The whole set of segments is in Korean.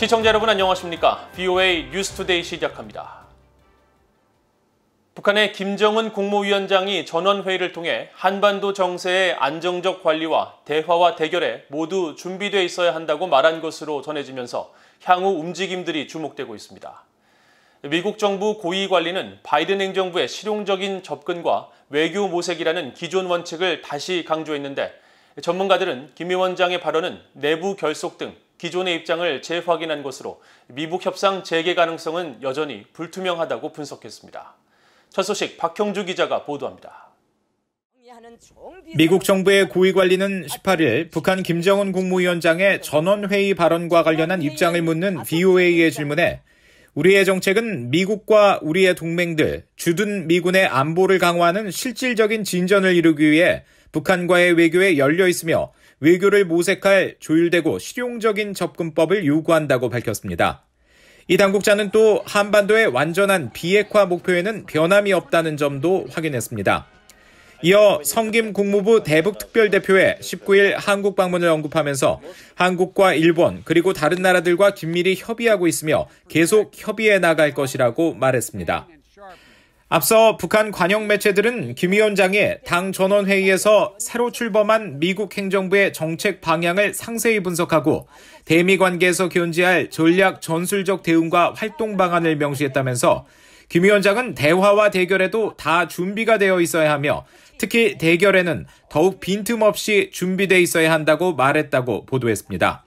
시청자 여러분 안녕하십니까? VOA 뉴스투데이 시작합니다. 북한의 김정은 국무위원장이 전원회의를 통해 한반도 정세의 안정적 관리와 대화와 대결에 모두 준비되어 있어야 한다고 말한 것으로 전해지면서 향후 움직임들이 주목되고 있습니다. 미국 정부 고위 관리는 바이든 행정부의 실용적인 접근과 외교 모색이라는 기존 원칙을 다시 강조했는데 전문가들은 김 위원장의 발언은 내부 결속 등 기존의 입장을 재확인한 것으로 미북 협상 재개 가능성은 여전히 불투명하다고 분석했습니다. 첫 소식 박형주 기자가 보도합니다. 미국 정부의 고위 관리는 18일 북한 김정은 국무위원장의 전원회의 발언과 관련한 입장을 묻는 VOA의 질문에 우리의 정책은 미국과 우리의 동맹들, 주둔 미군의 안보를 강화하는 실질적인 진전을 이루기 위해 북한과의 외교에 열려 있으며 외교를 모색할 조율되고 실용적인 접근법을 요구한다고 밝혔습니다. 이 당국자는 또 한반도의 완전한 비핵화 목표에는 변함이 없다는 점도 확인했습니다. 이어 성김 국무부 대북특별대표의 19일 한국 방문을 언급하면서 한국과 일본 그리고 다른 나라들과 긴밀히 협의하고 있으며 계속 협의해 나갈 것이라고 말했습니다. 앞서 북한 관영 매체들은 김 위원장이 당 전원회의에서 새로 출범한 미국 행정부의 정책 방향을 상세히 분석하고 대미 관계에서 견지할 전략 전술적 대응과 활동 방안을 명시했다면서 김 위원장은 대화와 대결에도 다 준비가 되어 있어야 하며 특히 대결에는 더욱 빈틈없이 준비되어 있어야 한다고 말했다고 보도했습니다.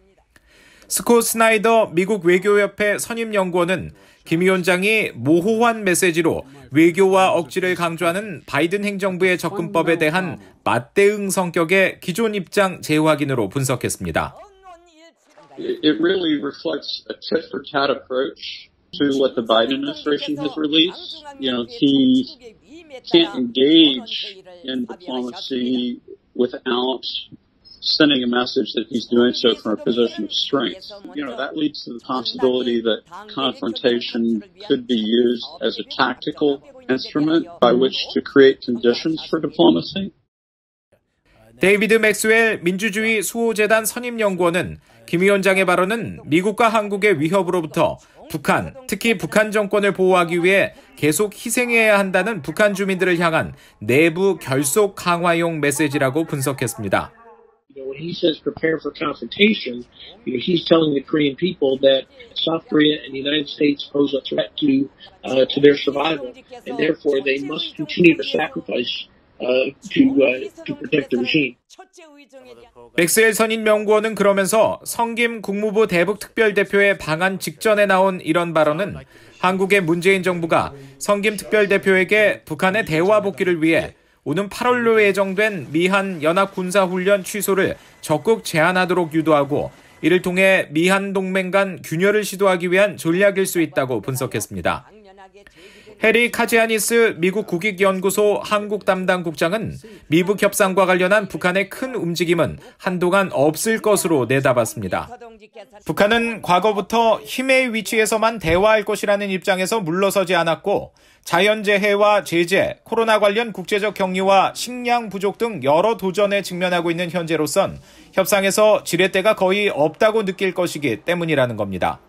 스콧 스나이더 미국 외교협회 선임연구원은 김 위원장이 모호한 메시지로 외교와 억지를 강조하는 바이든 행정부의 접근법에 대한 맞대응 성격의 기존 입장 재확인으로 분석했습니다. It really reflects a tit-for-tat approach to what the Biden administration has released. He can't engage in diplomacy without sending a message that he's doing so from a position of strength. That leads to the possibility that confrontation could be used as a tactical instrument by which to create conditions for diplomacy. 데이비드 맥스웰 민주주의 수호재단 선임연구원은 김 위원장의 발언은 미국과 한국의 위협으로부터 북한, 특히 북한 정권을 보호하기 위해 계속 희생해야 한다는 북한 주민들을 향한 내부 결속 강화용 메시지라고 분석했습니다. When he says prepare for confrontation, he's telling the Korean people that South Korea and the United States pose a threat to their survival, and therefore they must continue to sacrifice to protect the regime. 맥스웰 선임연구원은 그러면서 성김 국무부 대북특별대표의 방한 직전에 나온 이런 발언은 한국의 문재인 정부가 성김 특별대표에게 북한의 대화 복귀를 위해 오는 8월로 예정된 미한 연합군사훈련 취소를 적극 제한하도록 유도하고 이를 통해 미한 동맹 간 균열을 시도하기 위한 전략일 수 있다고 분석했습니다. 해리 카지아니스 미국 국익연구소 한국 담당 국장은 미북 협상과 관련한 북한의 큰 움직임은 한동안 없을 것으로 내다봤습니다. 북한은 과거부터 힘의 위치에서만 대화할 것이라는 입장에서 물러서지 않았고 자연재해와 제재, 코로나 관련 국제적 격리와 식량 부족 등 여러 도전에 직면하고 있는 현재로선 협상에서 지렛대가 거의 없다고 느낄 것이기 때문이라는 겁니다.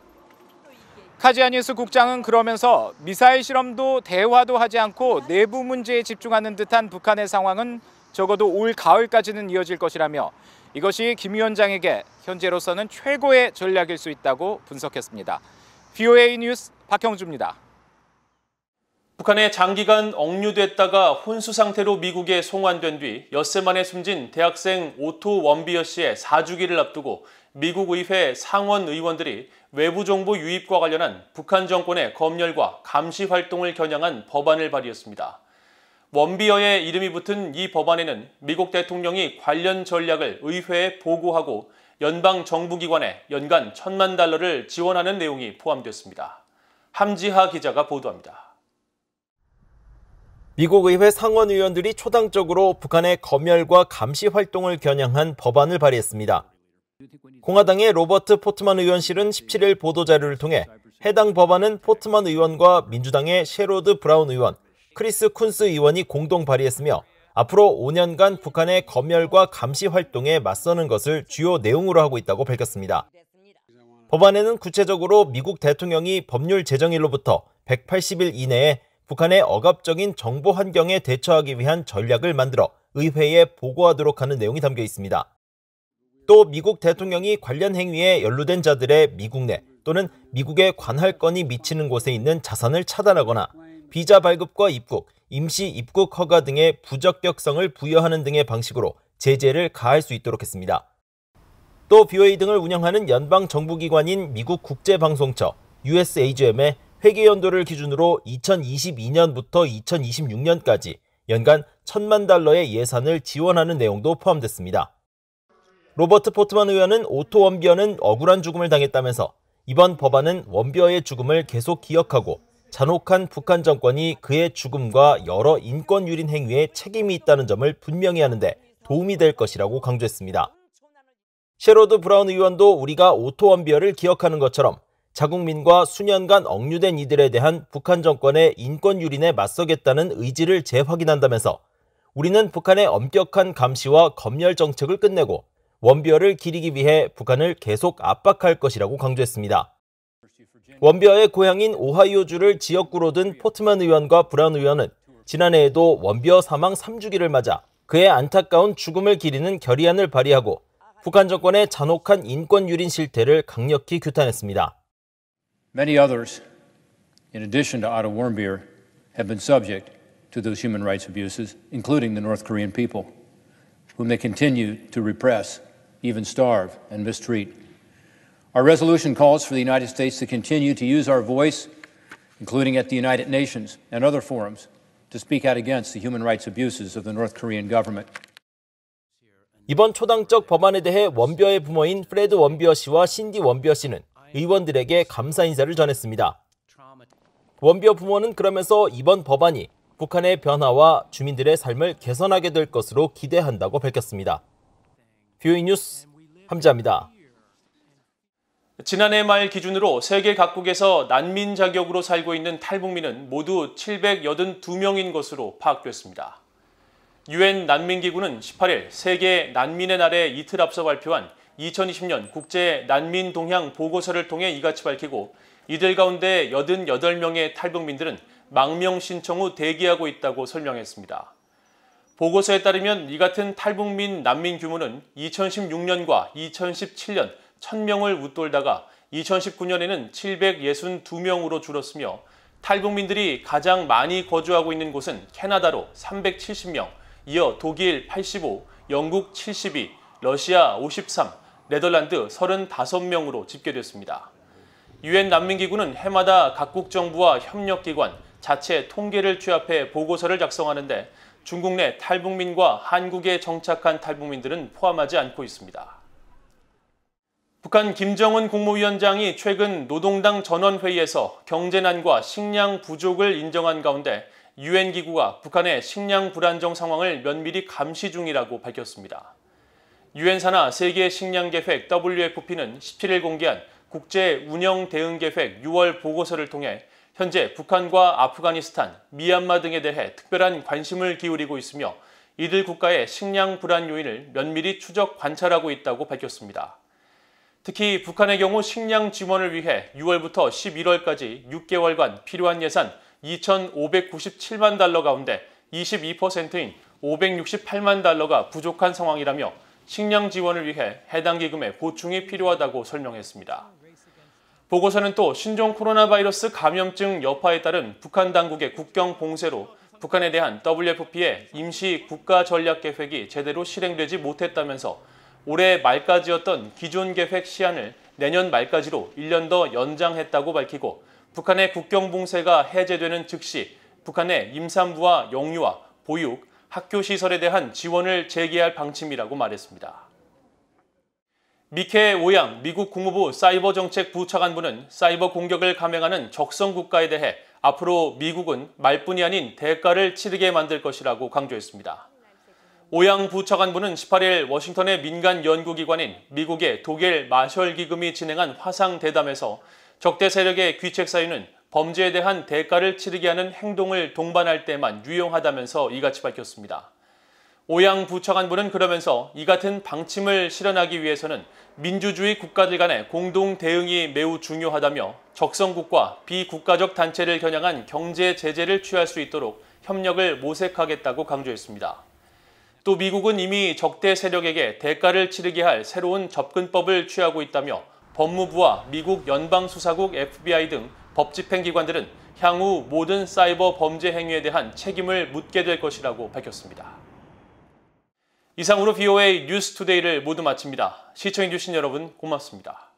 카지아니스 국장은 그러면서 미사일 실험도 대화도 하지 않고 내부 문제에 집중하는 듯한 북한의 상황은 적어도 올 가을까지는 이어질 것이라며 이것이 김 위원장에게 현재로서는 최고의 전략일 수 있다고 분석했습니다. VOA 뉴스 박형주입니다. 북한에 장기간 억류됐다가 혼수 상태로 미국에 송환된 뒤 엿새 만에 숨진 대학생 오토 원비어 씨의 4주기를 앞두고 미국 의회 상원 의원들이 외부 정보 유입과 관련한 북한 정권의 검열과 감시 활동을 겨냥한 법안을 발의했습니다. 원비어의 이름이 붙은 이 법안에는 미국 대통령이 관련 전략을 의회에 보고하고 연방 정부기관에 연간 $10,000를 지원하는 내용이 포함됐습니다. 함지하 기자가 보도합니다. 미국 의회 상원 의원들이 초당적으로 북한의 검열과 감시 활동을 겨냥한 법안을 발의했습니다. 공화당의 로버트 포트만 의원실은 17일 보도자료를 통해 해당 법안은 포트만 의원과 민주당의 셰로드 브라운 의원, 크리스 쿤스 의원이 공동 발의했으며 앞으로 5년간 북한의 검열과 감시 활동에 맞서는 것을 주요 내용으로 하고 있다고 밝혔습니다. 법안에는 구체적으로 미국 대통령이 법률 제정일로부터 180일 이내에 북한의 억압적인 정보 환경에 대처하기 위한 전략을 만들어 의회에 보고하도록 하는 내용이 담겨 있습니다. 또 미국 대통령이 관련 행위에 연루된 자들의 미국 내 또는 미국에 관할 건이 미치는 곳에 있는 자산을 차단하거나 비자 발급과 입국, 임시 입국 허가 등의 부적격성을 부여하는 등의 방식으로 제재를 가할 수 있도록 했습니다. 또 BOA 등을 운영하는 연방정부기관인 미국 국제방송처 USAGM의 회계연도를 기준으로 2022년부터 2026년까지 연간 $10,000의 예산을 지원하는 내용도 포함됐습니다. 로버트 포트만 의원은 오토 원비어는 억울한 죽음을 당했다면서 이번 법안은 원비어의 죽음을 계속 기억하고 잔혹한 북한 정권이 그의 죽음과 여러 인권 유린 행위에 책임이 있다는 점을 분명히 하는데 도움이 될 것이라고 강조했습니다. 셰로드 브라운 의원도 우리가 오토 원비어를 기억하는 것처럼 자국민과 수년간 억류된 이들에 대한 북한 정권의 인권 유린에 맞서겠다는 의지를 재확인한다면서 우리는 북한의 엄격한 감시와 검열 정책을 끝내고 원비어를 기리기 위해 북한을 계속 압박할 것이라고 강조했습니다. 원비어의 고향인 오하이오주를 지역구로 둔 포트만 의원과 브라운 의원은 지난해에도 원비어 사망 3주기를 맞아 그의 안타까운 죽음을 기리는 결의안을 발의하고 북한 정권의 잔혹한 인권 유린 실태를 강력히 규탄했습니다. Many others, in addition to Otto Warmbier, have been subject to those human rights abuses, including the North Korean people, whom they continue to repress, even starve and mistreat. Our resolution calls for the United States to continue to use our voice, including at the United Nations and other forums, to speak out against the human rights abuses of the North Korean government. 이번 초당적 법안에 대해 원비어의 부모인 프레드 원비어 씨와 신디 원비어 씨는 의원들에게 감사 인사를 전했습니다. 원비어 부모는 그러면서 이번 법안이 북한의 변화와 주민들의 삶을 개선하게 될 것으로 기대한다고 밝혔습니다. BOA 뉴스 함지아입니다. 지난해 말 기준으로 세계 각국에서 난민 자격으로 살고 있는 탈북민은 모두 782명인 것으로 파악됐습니다. 유엔 난민기구는 18일 세계 난민의 날에 이틀 앞서 발표한 2020년 국제 난민 동향 보고서를 통해 이같이 밝히고 이들 가운데 88명의 탈북민들은 망명 신청 후 대기하고 있다고 설명했습니다. 보고서에 따르면 이 같은 탈북민 난민 규모는 2016년과 2017년 1000명을 웃돌다가 2019년에는 762명으로 줄었으며 탈북민들이 가장 많이 거주하고 있는 곳은 캐나다로 370명, 이어 독일 85, 영국 72, 러시아 53, 네덜란드 35명으로 집계됐습니다. 유엔 난민기구는 해마다 각국 정부와 협력기관, 자체 통계를 취합해 보고서를 작성하는데 중국 내 탈북민과 한국에 정착한 탈북민들은 포함하지 않고 있습니다. 북한 김정은 국무위원장이 최근 노동당 전원회의에서 경제난과 식량 부족을 인정한 가운데 유엔 기구가 북한의 식량 불안정 상황을 면밀히 감시 중이라고 밝혔습니다. 유엔 산하 세계 식량 계획 WFP는 17일 공개한 국제 운영 대응 계획 6월 보고서를 통해 현재 북한과 아프가니스탄, 미얀마 등에 대해 특별한 관심을 기울이고 있으며 이들 국가의 식량 불안 요인을 면밀히 추적 관찰하고 있다고 밝혔습니다. 특히 북한의 경우 식량 지원을 위해 6월부터 11월까지 6개월간 필요한 예산 2,597만 달러 가운데 22%인 568만 달러가 부족한 상황이라며 식량 지원을 위해 해당 기금의 보충이 필요하다고 설명했습니다. 보고서는 또 신종 코로나 바이러스 감염증 여파에 따른 북한 당국의 국경 봉쇄로 북한에 대한 WFP의 임시 국가 전략 계획이 제대로 실행되지 못했다면서 올해 말까지였던 기존 계획 시한을 내년 말까지로 1년 더 연장했다고 밝히고 북한의 국경 봉쇄가 해제되는 즉시 북한의 임산부와 영유아, 보육, 학교 시설에 대한 지원을 재개할 방침이라고 말했습니다. 미케 오양 미국 국무부 사이버정책부 차관보는 사이버 공격을 감행하는 적성 국가에 대해 앞으로 미국은 말뿐이 아닌 대가를 치르게 만들 것이라고 강조했습니다. 오양 부차관보는 18일 워싱턴의 민간 연구기관인 미국의 독일 마셜 기금이 진행한 화상 대담에서 적대 세력의 귀책 사유는 범죄에 대한 대가를 치르게 하는 행동을 동반할 때만 유용하다면서 이같이 밝혔습니다. 오양 부차관보는 그러면서 이 같은 방침을 실현하기 위해서는 민주주의 국가들 간의 공동 대응이 매우 중요하다며 적성국과 비국가적 단체를 겨냥한 경제 제재를 취할 수 있도록 협력을 모색하겠다고 강조했습니다. 또 미국은 이미 적대 세력에게 대가를 치르게 할 새로운 접근법을 취하고 있다며 법무부와 미국 연방수사국 FBI 등 법집행기관들은 향후 모든 사이버 범죄 행위에 대한 책임을 묻게 될 것이라고 밝혔습니다. 이상으로 VOA 뉴스투데이를 모두 마칩니다. 시청해주신 여러분 고맙습니다.